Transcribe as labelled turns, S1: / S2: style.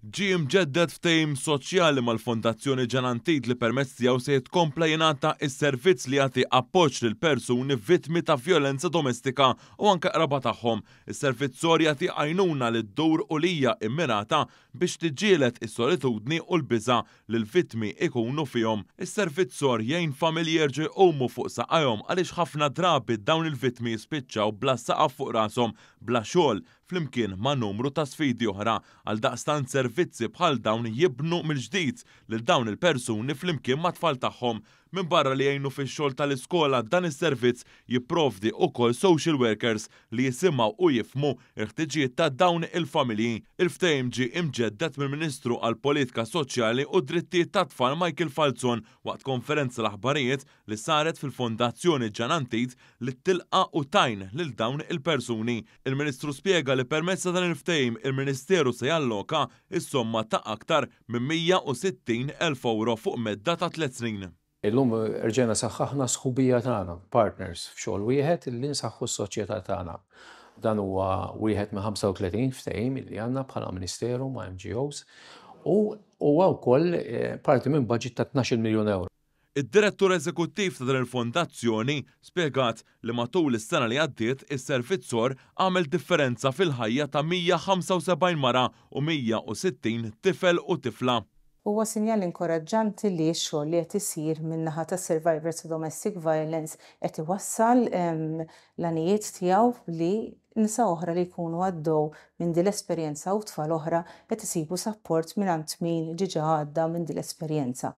S1: Ġie mġedded ftehim soċjali mal-Fondazzjoni Ġanantit li permezz tiegħu se jitkompla jingħata s-servizz li jagħti appoġġ lil persuni vittmi ta' vjolenza domestika u anke qraba tagħhom. Is-servizzor jagħti għajnuna li ddur u lija immirata biex tiġġieled is-solitudni u l-biża' li l-vittmi ikunu fihom. Is-servizzor jgħin familji jerġgħu jqumu fuq saqajhom għaliex ħafna drabi dawn il-vittmi jispiċċaw bla saqaf fuq rashom, bla xogħol, flimkien ma' numru ta' sfidi oħra. Għaldaqstant servizzi bħal dawn jibnu mill-ġdid lil dawn il-persuni flimkien ma' tfal tagħhom. Minn barra li jgħinu fix-xogħol tal-iskola dan is-servizz jipprovdi wkoll social workers li jisimgħu u jifhmu l-ħtiġijiet ta' dawn il-familji. Il-ftehim ġie imġeddet mill-Ministru għall-Politika Soċjali u Drittijiet tat-Tfal Michael Falzon waqt konferenza l-aħbarijiet li saret fil-Fondazzjoni Ġanantit li tilqa' u tajn lil dawn il-persuni. Il-Ministru spjega li permezz ta' dan il-ftehim il-Ministeru se jalloka is-somma ta' aktar minn 160,000 euro fuq medda ta' 3 snin.
S2: Illum rġena saħħaħna sħubija tagħna, partners f'xogħol wieħed illi nsaħħu s-soċjetà tagħna. Dan huwa wieħed minn 35 ftehim li għandna bħala Ministeru ma' NGOs u huwa wkoll parti minn budget ta' 12 miljun euro.
S1: Id-direttur eżekuttiv ta' din il-fondazzjoni spjegat li matul is-sena li għaddiet is-servizzor għamel differenza fil-ħajja ta' 175 mara u 160 tifel u tifla.
S3: Huwa sinjal inkoraġġanti li x-xogħol li qed isir min-naħa ta' survivors of domestic violence qed iwassal l-għanijiet tiegħu li nisa oħra li jkunu għaddew minn din l-esperjenza u tfal oħra qed isibu support mingħand min ġiġa għadda minn din l-esperjenza.